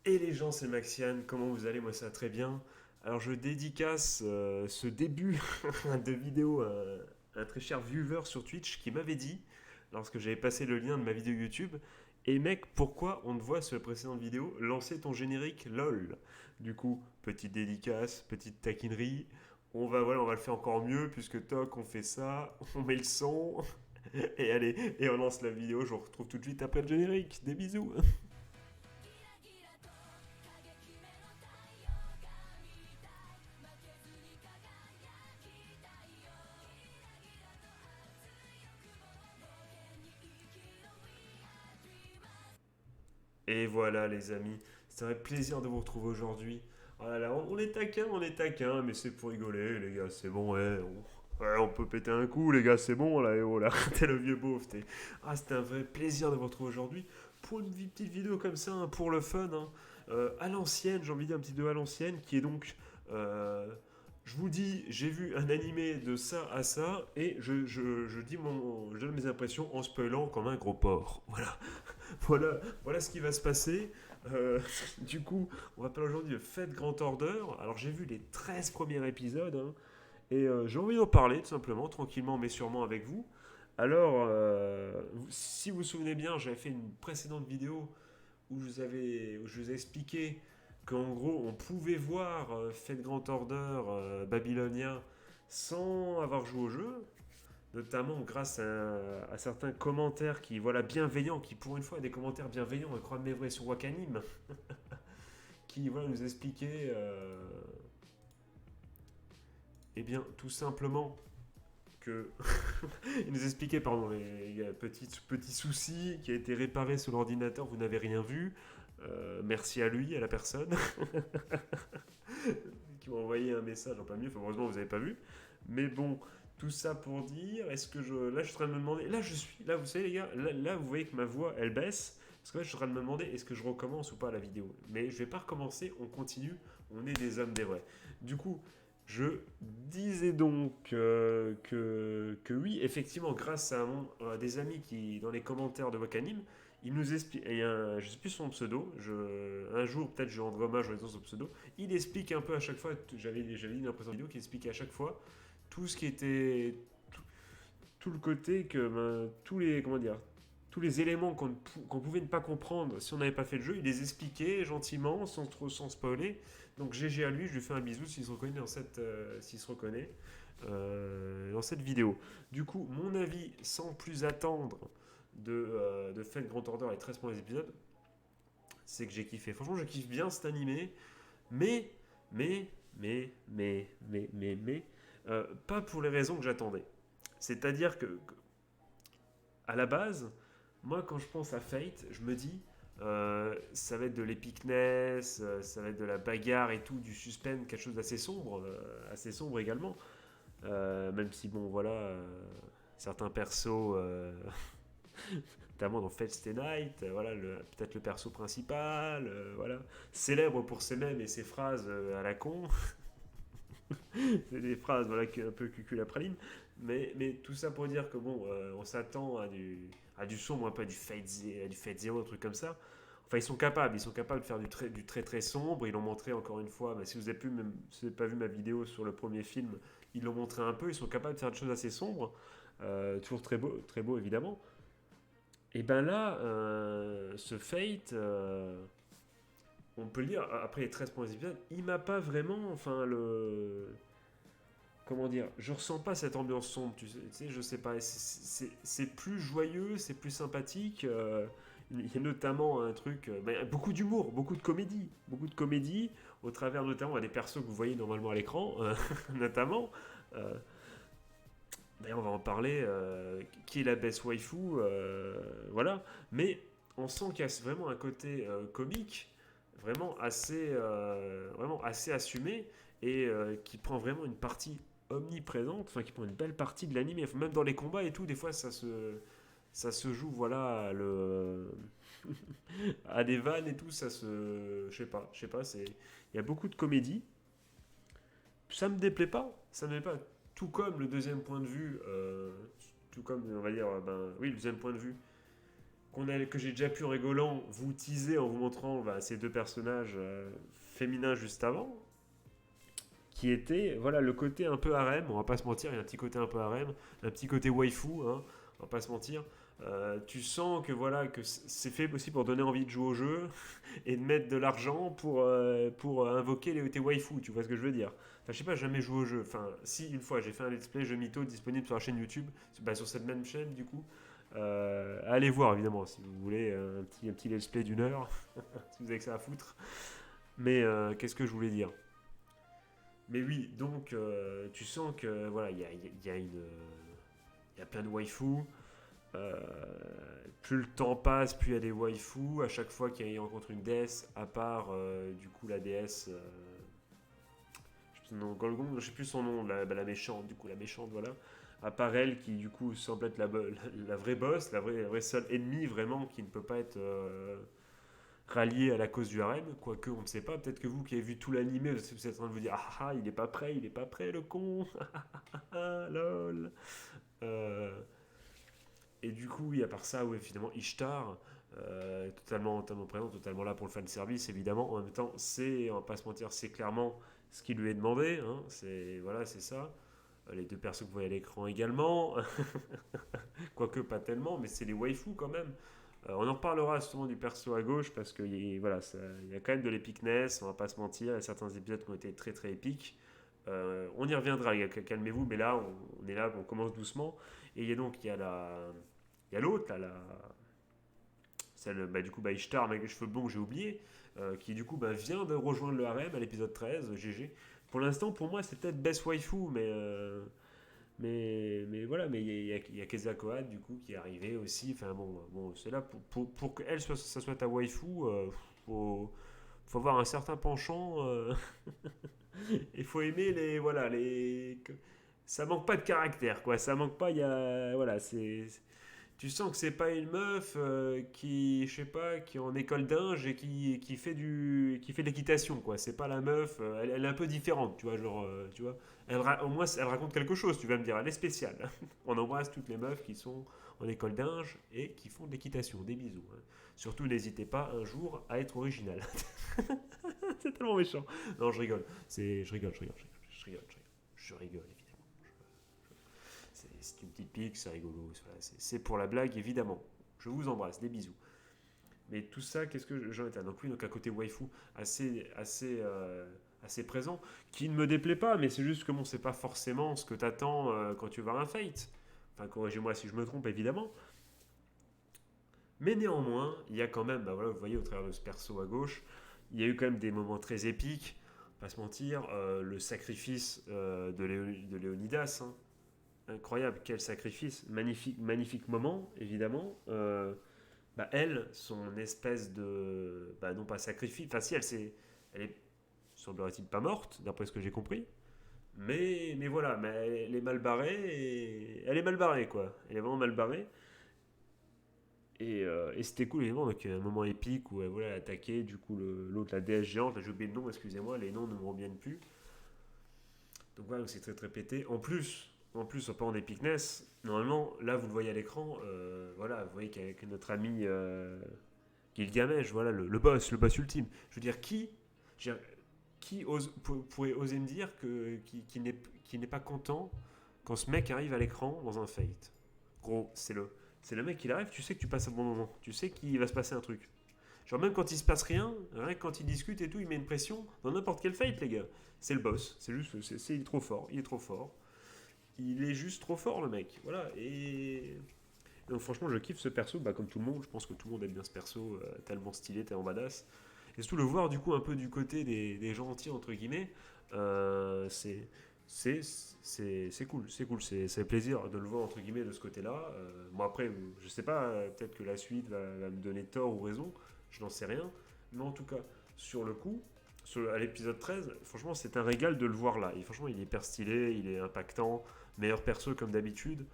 Et les gens, c'est Maxiane, comment vous allez? Moi ça va très bien. Alors je dédicace ce début de vidéo à un très cher viewer sur Twitch qui m'avait dit, lorsque j'avais passé le lien de ma vidéo YouTube, et mec, pourquoi on te voit sur la précédente vidéo lancer ton générique LOL? Du coup, petite dédicace, petite taquinerie, on va le faire encore mieux puisque toc, on fait ça, on met le son, et allez, et on lance la vidéo, je vous retrouve tout de suite après le générique. Des bisous! Et voilà les amis, c'est un plaisir de vous retrouver aujourd'hui. Oh là là, on est taquin, mais c'est pour rigoler les gars, c'est bon, ouais, on peut péter un coup les gars, c'est bon là, et oh là, t'es le vieux beauf, t'es... Ah, c'était un vrai plaisir de vous retrouver aujourd'hui pour une petite vidéo comme ça, hein, pour le fun, hein. À l'ancienne, j'ai envie de dire un petit peu à l'ancienne, qui est donc... je vous dis, j'ai vu un animé de ça à ça, et je donne mes impressions en spoilant comme un gros porc. Voilà. Voilà ce qui va se passer. Euh, du coup, on va parler aujourd'hui de Fate Grand Order. Alors, j'ai vu les 13 premiers épisodes, hein, et j'ai envie d'en parler tout simplement, tranquillement mais sûrement avec vous. Alors, si vous vous souvenez bien, j'avais fait une précédente vidéo où je vous ai expliqué qu'en gros, on pouvait voir Fate Grand Order Babylonia sans avoir joué au jeu, notamment grâce à certains commentaires qui, voilà, bienveillants, qui pour une fois, des commentaires bienveillants, et crois-moi vrai sur Wakanim, qui, voilà, nous expliquaient, eh bien, tout simplement que... Il nous expliquait, pardon, les petits soucis qui a été réparé sur l'ordinateur, vous n'avez rien vu. Merci à lui, à la personne, qui m'a envoyé un message en plein milieu. Enfin, heureusement, vous n'avez pas vu. Mais bon, tout ça pour dire, est-ce que je. Là, je suis en train de me demander. Là, je suis. Là, vous savez, les gars, là, vous voyez que ma voix, elle baisse. Parce que là, je suis en train de me demander, est-ce que je recommence ou pas la vidéo? Mais je vais pas recommencer, on continue. On est des hommes des vrais. Du coup, je disais donc que oui, effectivement, grâce à des amis qui, dans les commentaires de Wakanim, il nous explique, et je sais plus son pseudo, un jour peut-être je rendrai hommage en disant son pseudo, il explique un peu à chaque fois, j'avais dit dans la précédente vidéo, qu'il expliquait à chaque fois tout ce qui était, tout, tout le côté que, tous les, comment dire, tous les éléments qu'on pouvait ne pas comprendre si on n'avait pas fait le jeu, il les expliquait gentiment, sans spoiler. Donc GG à lui, je lui fais un bisou s'il se reconnaît s'il se reconnaît dans cette vidéo. Du coup, mon avis, sans plus attendre de Fate Grand Order et 13 premiers épisodes, c'est que j'ai kiffé. Franchement, je kiffe bien cet animé, mais, mais, pas pour les raisons que j'attendais. C'est-à-dire que, à la base, moi, quand je pense à Fate, je me dis, ça va être de l'épicness, ça va être de la bagarre et tout, du suspense, quelque chose assez sombre également. Même si, bon, voilà, certains persos, notamment dans Fate Stay Night, voilà, peut-être le perso principal, voilà, célèbre pour ses mèmes et ses phrases à la con, c'est des phrases voilà, un peu cucul la praline, mais tout ça pour dire que bon, on s'attend à du sombre, un peu à du Fate Zero, un truc comme ça. Enfin, ils sont capables de faire du très très sombre. Ils l'ont montré encore une fois. Bah, si vous n'avez pas vu ma vidéo sur le premier film, ils l'ont montré un peu. Ils sont capables de faire des choses assez sombres, toujours très beau évidemment. Et ben là, ce Fate, on peut le dire, après les 13 premiers épisodes, il m'a pas vraiment, enfin comment dire, je ressens pas cette ambiance sombre, tu sais je sais pas, c'est plus joyeux, c'est plus sympathique. Il y a notamment un truc, beaucoup d'humour, beaucoup de comédie, au travers notamment des persos que vous voyez normalement à l'écran, notamment. Euh, D'ailleurs, on va en parler. Qui est la best waifu, voilà. Mais on sent qu'il y a vraiment un côté comique, vraiment assez assumé et qui prend vraiment une partie omniprésente, enfin qui prend une belle partie de l'anime. Même dans les combats et tout, des fois ça se joue, voilà, à des vannes et tout, je sais pas, il y a beaucoup de comédie. Ça me déplaît pas, ça me déplaît pas. Tout comme le deuxième point de vue, tout comme on va dire, oui, le deuxième point de vue que j'ai déjà pu en rigolant vous teaser en vous montrant ces deux personnages féminins juste avant, qui était voilà le côté un peu harem, on va pas se mentir, il y a un petit côté un peu harem, un petit côté waifu, hein, on va pas se mentir. Tu sens que voilà que c'est fait aussi pour donner envie de jouer au jeu et de mettre de l'argent pour invoquer tes waifus, tu vois ce que je veux dire. Enfin, je sais pas, j'ai jamais joué au jeu. Enfin, si une fois j'ai fait un let's play jeu mytho disponible sur la chaîne YouTube, sur cette même chaîne du coup. Allez voir évidemment si vous voulez un petit let's play d'une heure, si vous avez que ça à foutre. Mais qu'est-ce que je voulais dire? Mais oui, donc tu sens que voilà, il y a plein de waifus. Euh, Plus le temps passe, plus il y a des waifus. À chaque fois qu'il rencontre une déesse, à part du coup la déesse, Golgon, je sais plus son nom, la méchante, du coup la méchante, voilà. À part elle qui du coup semble être la vraie boss, la vraie seule ennemie vraiment qui ne peut pas être ralliée à la cause du harem, quoique on ne sait pas, peut-être que vous qui avez vu tout l'animé, vous êtes en train de vous dire il est pas prêt, il est pas prêt le con, lol. Euh, Et du coup, oui, à part ça, ouais, finalement, Ishtar, totalement présent, totalement là pour le fan service, évidemment. En même temps, on va pas se mentir, c'est clairement ce qui lui est demandé. Hein, voilà, c'est ça. Les deux persos que vous voyez à l'écran également, quoique pas tellement, mais c'est les waifus quand même. On en reparlera souvent du perso à gauche parce qu'il voilà, y a quand même de l'épicness, on va pas se mentir. Il y a certains épisodes qui ont été très très épiques. On y reviendra, les gars, calmez-vous, mais là, on est là, on commence doucement. Et il y a il y a l'autre, là, celle, du coup, Ishtar, avec les cheveux blonds que j'ai oublié, qui du coup vient de rejoindre le harem à l'épisode 13, GG. Pour l'instant, pour moi, c'est peut-être Best Waifu, mais voilà, mais il y a Keza Kohat, du coup, qui est arrivé aussi. Enfin bon c'est là, pour qu'elle ça soit ta waifu, faut, faut avoir un certain penchant. Il faut aimer voilà, ça manque pas de caractère, quoi. Ça manque pas, voilà, tu sens que c'est pas une meuf qui, je sais pas, qui est en école d'ingé et qui fait de l'équitation, quoi. C'est pas la meuf, elle est un peu différente, tu vois, genre, tu vois. Au moins, elle raconte quelque chose, tu vas me dire, elle est spéciale. On embrasse toutes les meufs qui sont en école d'ingé et qui font de l'équitation. Des bisous, hein. Surtout, n'hésitez pas un jour à être original. C'est tellement méchant. Non, je rigole. Je rigole, évidemment. C'est une petite pique, c'est rigolo. Voilà, c'est pour la blague, évidemment. Je vous embrasse, des bisous. Mais tout ça, qu'est-ce que j'en étais? Donc oui, donc à côté waifu, assez présent, qui ne me déplaît pas, mais c'est juste que bon, c'est pas forcément ce que t'attends quand tu vas voir un Fate. Enfin, corrigez-moi si je me trompe, évidemment. Mais néanmoins, il y a quand même, voilà, vous voyez au travers de ce perso à gauche, il y a eu quand même des moments très épiques, pas se mentir, le sacrifice de Léonidas, hein. Incroyable, quel sacrifice, magnifique, magnifique moment, évidemment. Elle, son espèce de, non pas sacrifice, enfin si elle est, semblerait-il pas morte, d'après ce que j'ai compris, mais voilà, mais elle est mal barrée, et elle est mal barrée quoi, elle est vraiment mal barrée. Et c'était cool, évidemment, donc un moment épique où voilà, elle attaquait, du coup, l'autre, la déesse géante, là, j'ai oublié le nom, excusez-moi, les noms ne me reviennent plus. Donc voilà, c'est très très pété. En plus, en parlant d'épicness, normalement, là, vous le voyez à l'écran, voilà, vous voyez qu'avec notre ami Gilgamesh, voilà, le boss ultime. Je veux dire, je veux dire, pourrait oser me dire qui n'est pas content quand ce mec arrive à l'écran dans un Fate? Gros, c'est le mec qui arrive, tu sais que tu passes un bon moment, tu sais qu'il va se passer un truc. Genre même quand il se passe rien, rien que quand il discute et tout, il met une pression dans n'importe quel fight, les gars. C'est le boss, c'est juste, il est trop fort, il est trop fort. Il est juste trop fort, le mec. Voilà, et... Donc franchement, je kiffe ce perso, comme tout le monde, je pense que tout le monde aime bien ce perso, tellement stylé, tellement badass. Et surtout le voir du coup un peu du côté des gentils, entre guillemets, c'est cool, c'est plaisir de le voir entre guillemets de ce côté-là. Bon après, je sais pas, peut-être que la suite va me donner tort ou raison, je n'en sais rien. Mais en tout cas, sur le coup, à l'épisode 13, franchement c'est un régal de le voir là. Et franchement il est hyper stylé, il est impactant, meilleur perso comme d'habitude.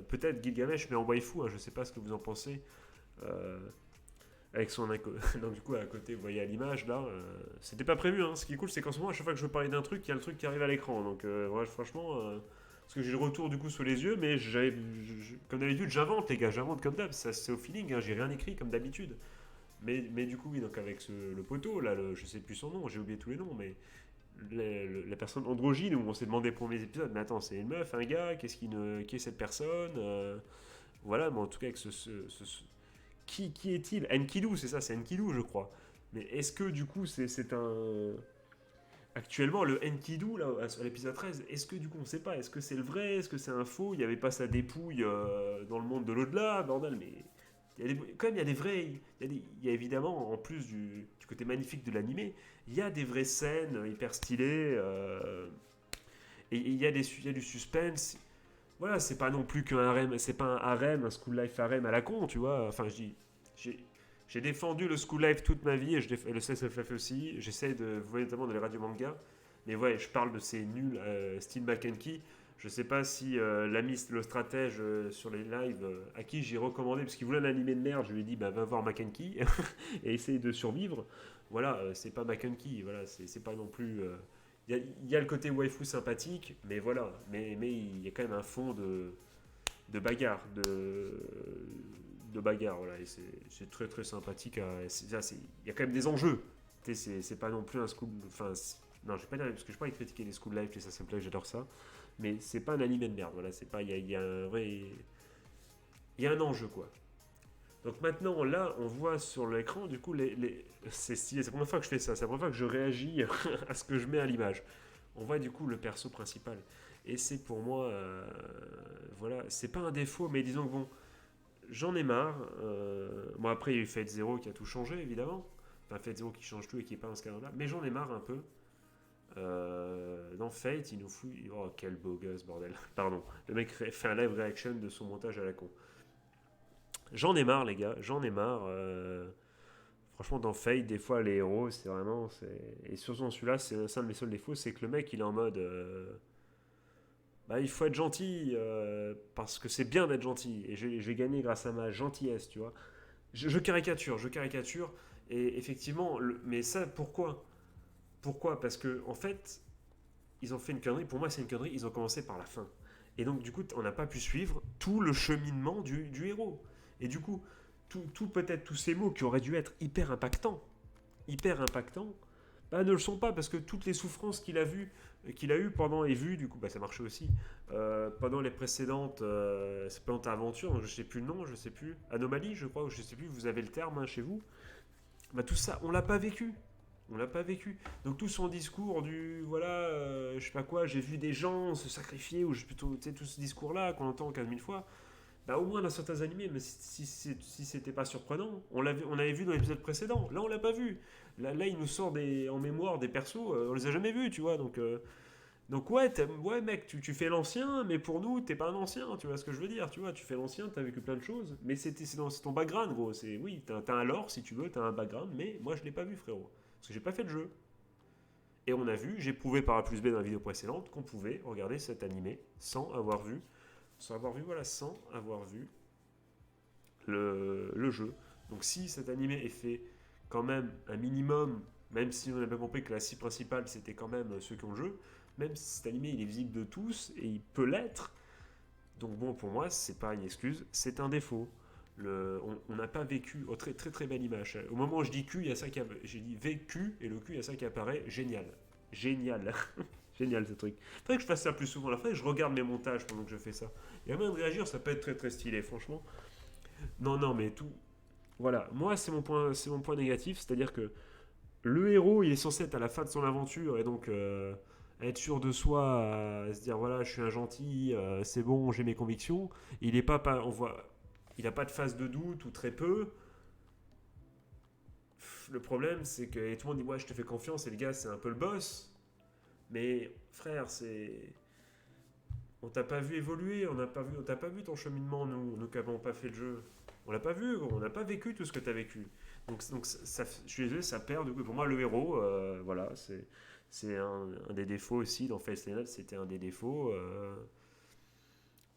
Peut-être Gilgamesh mais en waifu, hein, je sais pas ce que vous en pensez. Euh, avec son donc du coup à côté vous voyez à l'image là c'était pas prévu, hein. Ce qui est cool c'est qu'en ce moment à chaque fois que je veux parler d'un truc il y a le truc qui arrive à l'écran donc ouais, franchement parce que j'ai le retour du coup sous les yeux, mais comme d'habitude, j'invente, les gars, j'invente comme d'hab, ça c'est au feeling, hein, j'ai rien écrit comme d'habitude. Mais du coup, oui, donc avec le poteau, là, je sais plus son nom, j'ai oublié tous les noms, mais la personne androgyne, où on s'est demandé pour mes épisodes, mais attends, c'est une meuf, un gars, qui est cette personne voilà, mais en tout cas, avec qui est-il? Enkidu, c'est ça, c'est Enkidu, je crois. Mais est-ce que du coup, c'est un. Actuellement, le Enkidu, là, à l'épisode 13, est-ce que du coup, on sait pas, est-ce que c'est le vrai, est-ce que c'est un faux? Il n'y avait pas sa dépouille dans le monde de l'au-delà, bordel, mais. Quand même, il y a des vrais. Il y a évidemment, en plus du côté magnifique de l'animé, il y a des vraies scènes hyper stylées. Et il y a du suspense. Voilà, c'est pas non plus qu'un harem, c'est pas un harem, un school life harem à la con, tu vois. Enfin, je dis, j'ai j'ai défendu le school life toute ma vie et le CSFF aussi. J'essaie de, vous voyez notamment dans les radios manga, mais ouais, je parle de ces nuls style Mackenkie. Je sais pas si l'ami, le stratège sur les lives, à qui j'ai recommandé, parce qu'il voulait un animé de merde, je lui ai dit, bah va voir Mackenkie et essaye de survivre. Voilà, c'est pas Mackenkie, voilà, c'est pas non plus. Il y a le côté waifu sympathique, mais voilà, mais il y a quand même un fond de bagarre, de bagarre, voilà, et c'est très très sympathique. Il y a quand même des enjeux. C'est pas non plus un school. Enfin, non, je vais pas dire, parce que je pas critiquer les school life, les ça simple, j'adore ça, mais c'est pas un animé de merde, voilà, c'est pas. Il y a un vrai. Il y a un enjeu, quoi. Donc maintenant, là, on voit sur l'écran, du coup, c'est stylé. C'est la première fois que je fais ça. C'est la première fois que je réagis à ce que je mets à l'image. On voit du coup le perso principal. Et c'est pour moi, voilà, c'est pas un défaut, mais disons que bon, j'en ai marre. Bon, après, il y a eu Fate Zero qui a tout changé, évidemment. Enfin, Fate Zero qui change tout et qui est pas un scandale. Mais j'en ai marre un peu. Dans Fate, il nous fout. Oh, quel beau gosse, bordel. Pardon. Le mec fait un live reaction de son montage à la con. J'en ai marre, les gars, j'en ai marre. Franchement, dans Fate, des fois, les héros, c'est vraiment. Et surtout dans celui-là, c'est un de mes seuls défauts, c'est que le mec, il est en mode. Bah, il faut être gentil, parce que c'est bien d'être gentil. Et j'ai gagné grâce à ma gentillesse, tu vois. Je caricature. Et effectivement, mais ça, pourquoi? Pourquoi? Parce que, en fait, ils ont fait une connerie. Pour moi, c'est une connerie. Ils ont commencé par la fin. Et donc, du coup, on n'a pas pu suivre tout le cheminement du héros. Et du coup, peut-être tous ces mots qui auraient dû être hyper impactants, bah, ne le sont pas parce que toutes les souffrances qu'il a eu pendant et vu, du coup, bah, ça marchait aussi pendant les précédentes aventures. Donc je sais plus le nom, je sais plus anomalie, je crois, ou je sais plus. Vous avez le terme hein, chez vous. Bah, tout ça, on l'a pas vécu. On l'a pas vécu. Donc tout son discours du voilà, je sais pas quoi, j'ai vu des gens se sacrifier, ou plutôt, tu sais, tout ce discours-là qu'on entend 15 000 fois, bah, au moins dans certains animés, mais si c'était pas surprenant, on avait vu dans l'épisode précédent. Là, on l'a pas vu. Là, il nous sort en mémoire des persos, on les a jamais vus, tu vois. Donc ouais, ouais, mec, tu fais l'ancien, mais pour nous, t'es pas un ancien, tu vois ce que je veux dire, tu vois. Tu fais l'ancien, t'as vécu plein de choses, mais c'est ton background, gros. Oui, t'as un lore si tu veux, t'as un background, mais moi, je l'ai pas vu, frérot, parce que j'ai pas fait le jeu. Et on a vu, j'ai prouvé par A plus B dans la vidéo précédente qu'on pouvait regarder cet animé sans avoir vu le jeu. Donc si cet animé est fait quand même un minimum, même si on a bien compris que la cible principale c'était quand même ceux qui ont le jeu, même si cet animé il est visible de tous et il peut l'être, donc bon pour moi c'est pas une excuse, c'est un défaut. On n'a pas vécu, oh, très très très belle image. Au moment où je dis Q, il y a ça qui j'ai dit vécu et le Q, il y a ça qui apparaît, génial, génial. Génial ce truc. Faudrait que je fasse ça plus souvent. Faudrait que je regarde mes montages pendant que je fais ça. Il y a moyen de réagir, ça peut être très très stylé, franchement. Non, non, mais tout. Voilà, moi c'est mon point négatif, c'est-à-dire que le héros, il est censé être à la fin de son aventure et donc être sûr de soi, se dire voilà, je suis un gentil, c'est bon, j'ai mes convictions. Il est pas, on voit, il a pas de phase de doute ou très peu. Le problème, c'est que tout le monde dit ouais, je te fais confiance et le gars, c'est un peu le boss. Mais frère, on t'a pas vu évoluer, on t'a pas vu ton cheminement, nous qui n'avons pas fait le jeu. On l'a pas vu, on n'a pas vécu tout ce que tu as vécu. Donc je suis désolé, ça perd. Du coup, pour moi, le héros, voilà, c'est un des défauts aussi dans Face Night, c'était un des défauts.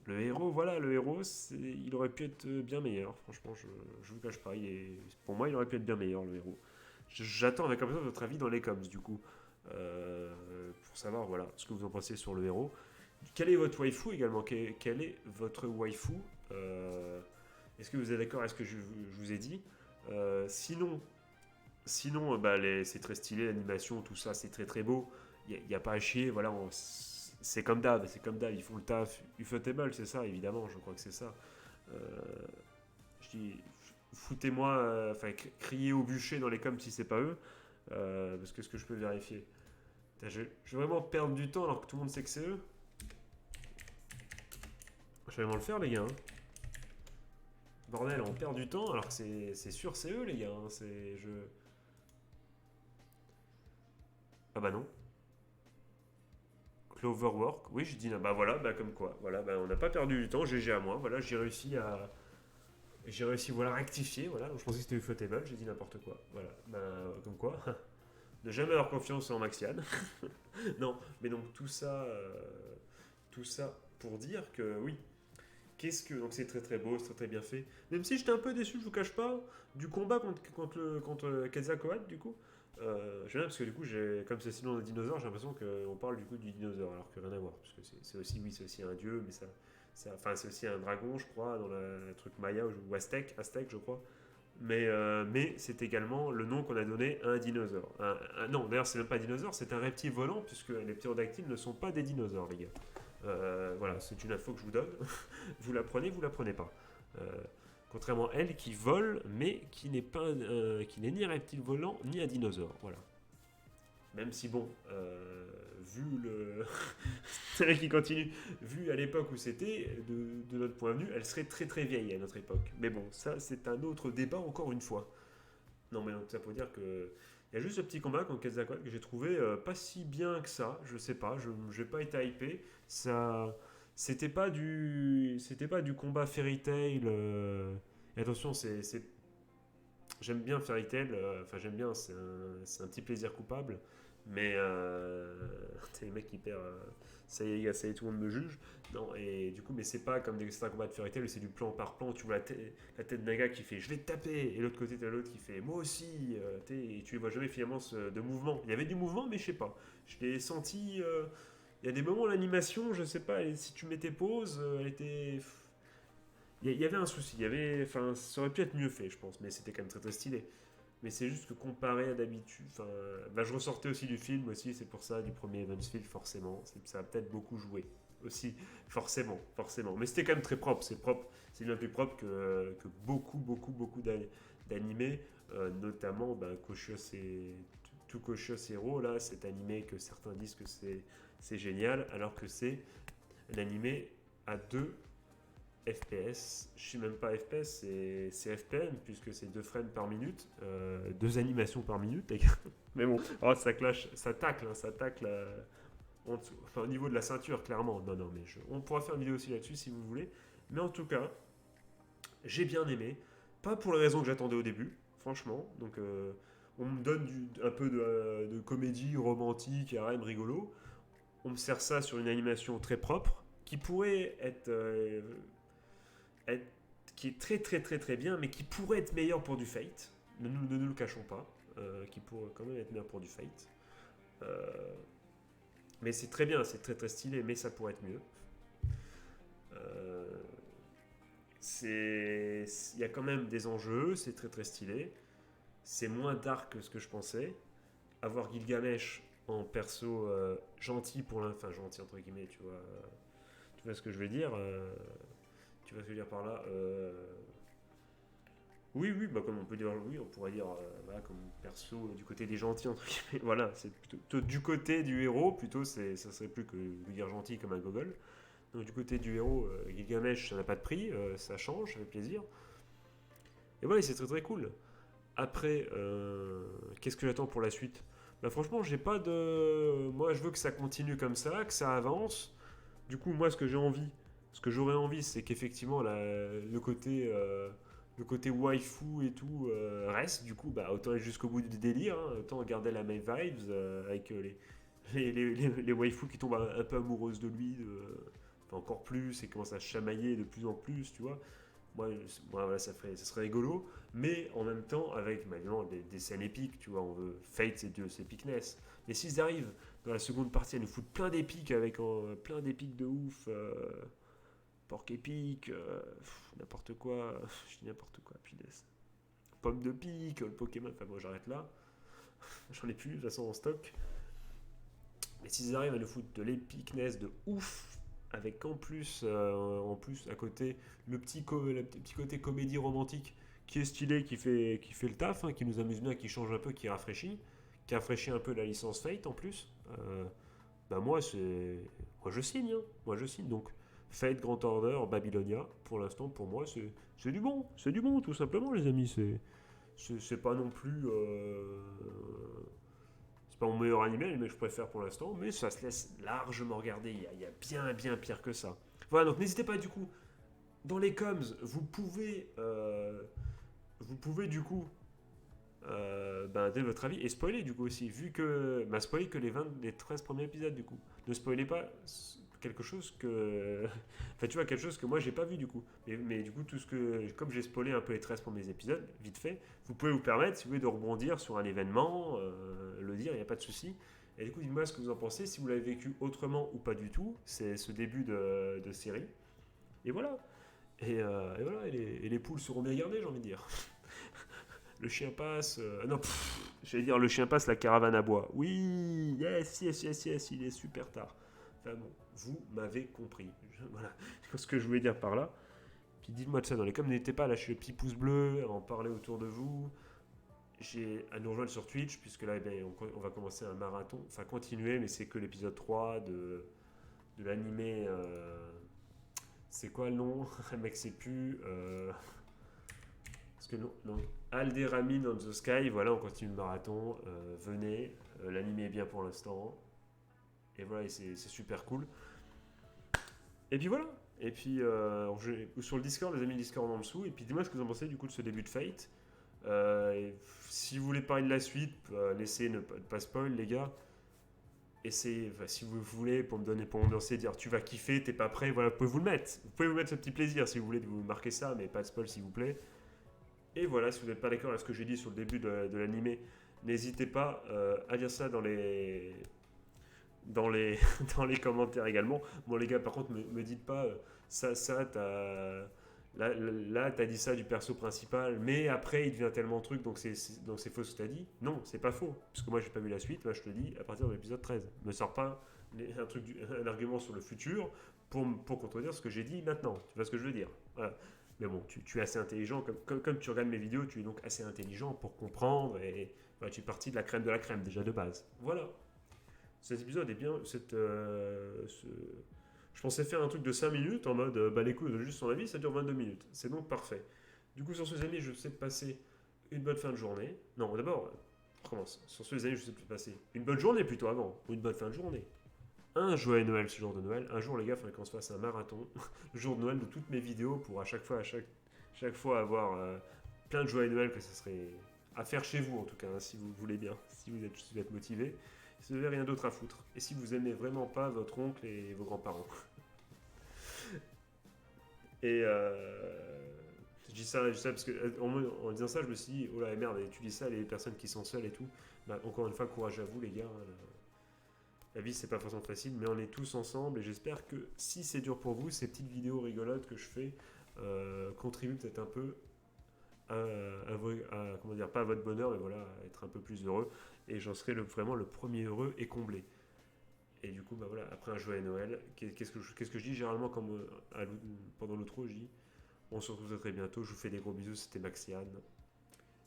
Le héros, voilà, le héros, il aurait pu être bien meilleur. Franchement, je vous cache pas, pour moi, il aurait pu être bien meilleur, le héros. J'attends avec impatience votre avis dans les coms, du coup, pour savoir, voilà, ce que vous en pensez sur le héros. Quel est votre waifu également? Quel est votre waifu? Euh, Est-ce que vous êtes d'accord avec ce que je vous ai dit? Sinon, bah, c'est très stylé, l'animation, tout ça, c'est très très beau. Il n'y a, pas à chier, voilà, c'est comme d'hab, ils font le taf. Ufotable, c'est ça, évidemment, je crois que c'est ça. Euh, je dis, foutez-moi, enfin, criez au bûcher dans les coms si c'est pas eux, parce que ce que je peux vérifier. Putain, je vais vraiment perdre du temps alors que tout le monde sait que c'est eux. Je vais vraiment le faire, les gars, hein. Bordel, on perd du temps alors que c'est sûr, c'est eux, les gars, hein. Ah bah non. Cloverwork, oui, je dis, bah voilà, bah comme quoi, voilà, bah on n'a pas perdu du temps, GG à moi, voilà, j'ai réussi, voilà, à rectifier, voilà, je pensais que c'était Ufotable, j'ai dit n'importe quoi, voilà, bah comme quoi, ne jamais avoir confiance en Maxian. Non, mais donc tout ça pour dire que oui, donc c'est très très beau, c'est très très bien fait. Même si j'étais un peu déçu, je vous cache pas, du combat contre Quetzalcoatl, du coup. J'aime bien parce que du coup, comme c'est sinon un dinosaure, j'ai l'impression qu'on parle du coup du dinosaure, alors que rien à voir. Parce que c'est aussi, oui, c'est aussi un dieu, mais enfin, c'est aussi un dragon, je crois, dans le truc maya ou aztèque, je crois. Mais c'est également le nom qu'on a donné à un dinosaure. Non, d'ailleurs, c'est même pas un dinosaure, c'est un reptile volant, puisque les ptérodactyles ne sont pas des dinosaures, les gars. Voilà, c'est une info que je vous donne. Vous la prenez pas. Euh, Contrairement à elle qui vole, mais qui n'est ni un reptile volant ni un dinosaure. Voilà. Même si bon, vu le, c'est vrai qu'il continue, vu à l'époque où c'était, de notre point de vue, elle serait très très vieille à notre époque. Mais bon, ça c'est un autre débat encore une fois. Non, mais donc ça pour dire que. Il y a juste ce petit combat contre Quetzalcoatl que j'ai trouvé pas si bien que ça. Je sais pas, je n'ai pas été hypé. Ça. C'était pas du combat Fairy Tail. Et attention, j'aime bien Fairy Tail. Enfin, j'aime bien, c'est un petit plaisir coupable. Mais. T'es les mecs qui perdent. Ça y est, les gars, ça y est, tout le monde me juge. Non, et du coup, mais c'est pas comme certains combats de Fairy Tail où c'est du plan par plan. Tu vois la tête d'un gars qui fait je vais te taper, et l'autre côté, t'as l'autre qui fait moi aussi. Et tu les vois jamais finalement de mouvement. Il y avait du mouvement, mais je sais pas. Je l'ai senti. Il y a des moments l'animation, je sais pas, si tu mettais pause, elle était. Il y avait un souci, enfin, ça aurait pu être mieux fait, je pense, mais c'était quand même très très stylé. Mais c'est juste que comparé à d'habitude, enfin, bah, je ressortais aussi du film aussi, c'est pour ça, du premier Evansfield, forcément, ça a peut-être beaucoup joué aussi, forcément, forcément. Mais c'était quand même très propre, c'est bien plus propre que beaucoup, beaucoup, beaucoup d'animés, notamment bah, Koshos et tout Koshos Hero, là, cet animé que certains disent que c'est génial, alors que c'est l'animé à 2 FPS, je suis même pas FPS, c'est FPM, puisque c'est 2 frames par minute, 2 animations par minute, les gars. Mais bon, oh, ça clash, ça tacle en dessous. Enfin, au niveau de la ceinture, clairement. Non, non, mais on pourra faire une vidéo aussi là-dessus si vous voulez. Mais en tout cas, j'ai bien aimé. Pas pour les raisons que j'attendais au début, franchement. Donc, on me donne un peu de comédie romantique et RM rigolo. On me sert ça sur une animation très propre, qui pourrait être- qui est très très très très bien, mais qui pourrait être meilleur pour du Fate. Ne nous le cachons pas, qui pourrait quand même être meilleur pour du Fate. Euh, mais c'est très bien, c'est très très stylé, mais ça pourrait être mieux. Euh, il y a quand même des enjeux, c'est très très stylé. C'est moins dark que ce que je pensais. Avoir Gilgamesh en perso gentil enfin gentil entre guillemets, tu vois ce que je veux dire. Tu vois ce que je veux dire par là. Oui, oui, bah comme on peut dire, oui, on pourrait dire, voilà, comme perso du côté des gentils, entre guillemets. Voilà, c'est plutôt du côté du héros, plutôt, ça serait plus que de dire gentil comme un gogol. Donc du côté du héros, Gilgamesh, ça n'a pas de prix, ça change, ça fait plaisir. Et voilà, c'est très très cool. Après, qu'est-ce que j'attends pour la suite? Bah franchement, j'ai pas de. Moi, je veux que ça continue comme ça, que ça avance. Du coup, moi, ce que j'aurais envie, c'est qu'effectivement, le côté waifu et tout reste. Du coup, bah, autant aller jusqu'au bout du délire, hein, autant garder la même vibes avec les waifus qui tombent un peu amoureuses de lui, enfin, encore plus, et commencent à chamailler de plus en plus, tu vois. moi, voilà, ça serait rigolo, mais en même temps, avec évidemment, des scènes épiques, tu vois, on veut Fate, c'est Epicness. Mais s'ils arrivent dans la seconde partie à nous foutre plein d'épiques, avec plein d'épiques de ouf, porc épique, n'importe quoi, je dis n'importe quoi, puis pomme de pique, le Pokémon, enfin bon, j'arrête là, j'en ai plus de toute façon en stock. Mais s'ils arrivent à nous foutre de l'épicness de ouf, avec en plus à côté le petit côté comédie romantique qui est stylé, qui fait le taf, hein, qui nous amuse bien, qui change un peu, qui rafraîchit un peu la licence Fate en plus. Bah moi je signe, hein. Moi je signe. Donc Fate, Grand Order, Babylonia, pour l'instant pour moi c'est du bon tout simplement les amis. C'est pas non plus c'est pas mon meilleur animé, mais je préfère pour l'instant, mais ça se laisse largement regarder. Il y a bien, bien pire que ça. Voilà, donc n'hésitez pas du coup, dans les coms, vous pouvez du coup donner votre avis et spoiler du coup aussi, vu que. Bah, spoiler que les 13 premiers épisodes du coup. Ne spoilez pas quelque chose que. Enfin, tu vois, quelque chose que moi j'ai pas vu du coup. Mais du coup, comme j'ai spoilé un peu les 13 premiers épisodes, vite fait, vous pouvez vous permettre, si vous voulez, de rebondir sur un événement, le dire, il n'y a pas de souci. Et du coup, dites-moi ce que vous en pensez, si vous l'avez vécu autrement ou pas du tout, c'est ce début de série. Et voilà. Et voilà, et les poules seront bien gardées, j'ai envie de dire. Le chien passe. Non, j'allais dire le chien passe, la caravane à bois. Oui, yes, yes, yes, yes, il est super tard. Enfin bon, vous m'avez compris. Voilà ce que je voulais dire par là. Puis dites-moi de ça dans les coms. N'hésitez pas à lâcher le petit pouce bleu, à en parler autour de vous. À nous rejoindre sur Twitch, puisque là, eh bien, on va commencer un marathon. Enfin, continuer, mais c'est que l'épisode 3 de l'animé. C'est quoi le nom? Mec, c'est plus. Parce que non, donc Alderamin on the Sky, voilà, on continue le marathon. Venez, l'anime est bien pour l'instant. Et voilà, c'est super cool. Et puis voilà. Et puis sur le Discord, les amis Discord en dessous. Et puis dis-moi ce que vous en pensez du coup de ce début de Fate. Et si vous voulez parler de la suite, laissez ne pas spoil les gars. Essayez, enfin, si vous voulez, pour me lancer, dire tu vas kiffer, t'es pas prêt, voilà, vous pouvez vous le mettre. Vous pouvez vous mettre ce petit plaisir si vous voulez de vous marquer ça, mais pas de spoil s'il vous plaît. Et voilà, si vous n'êtes pas d'accord avec ce que j'ai dit sur le début de l'animé, n'hésitez pas à dire ça dans les, dans les commentaires également. Bon les gars, par contre, me dites pas là, t'as dit ça du perso principal, mais après il devient tellement truc, donc c'est faux ce que t'as dit. Non, c'est pas faux, parce que moi j'ai pas vu la suite, moi je te dis à partir de l'épisode 13. Me sors pas un argument sur le futur pour contredire ce que j'ai dit maintenant. Tu vois ce que je veux dire? Voilà. Mais bon, tu es assez intelligent, comme tu regardes mes vidéos, tu es donc assez intelligent pour comprendre, et voilà, tu es parti de la crème déjà de base. Voilà. Cet épisode est bien. Je pensais faire un truc de 5 minutes en mode bah les couilles, juste son avis, ça dure 22 minutes. C'est donc parfait. Du coup, sur ce, les amis, je vous souhaite passer une bonne fin de journée. Non, d'abord, on recommence. Sur ce, les amis, je vous souhaite passer une bonne journée plutôt avant, ou une bonne fin de journée. Un joyeux Noël ce jour de Noël. Un jour, les gars, il faudrait qu'on se fasse un marathon le jour de Noël de toutes mes vidéos pour à chaque fois avoir plein de joyeux Noël, que ce serait à faire chez vous en tout cas, hein, si vous voulez bien, si vous êtes motivé. Si vous n'avez rien d'autre à foutre. Et si vous aimez vraiment pas votre oncle et vos grands-parents. Et je dis ça parce que en disant ça, je me suis dit, oh là merde, et tu dis ça, les personnes qui sont seules et tout. Bah, encore une fois, courage à vous les gars. La vie, c'est pas forcément facile, mais on est tous ensemble. Et j'espère que si c'est dur pour vous, ces petites vidéos rigolotes que je fais contribuent peut-être un peu comment dire, pas à votre bonheur, mais voilà, à être un peu plus heureux. Et j'en serai vraiment le premier heureux et comblé. Et du coup, bah voilà, après un joyeux Noël, qu'est-ce que je dis généralement pendant l'outro, je dis on se retrouve très bientôt, je vous fais des gros bisous, c'était Maxiane.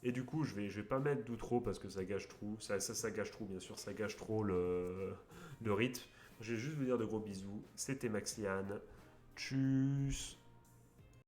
Et du coup, je vais pas mettre d'outro parce que ça gâche trop, ça gâche trop, bien sûr, ça gâche trop le rythme. Je vais juste vous dire de gros bisous, c'était Maxiane. Tchuss.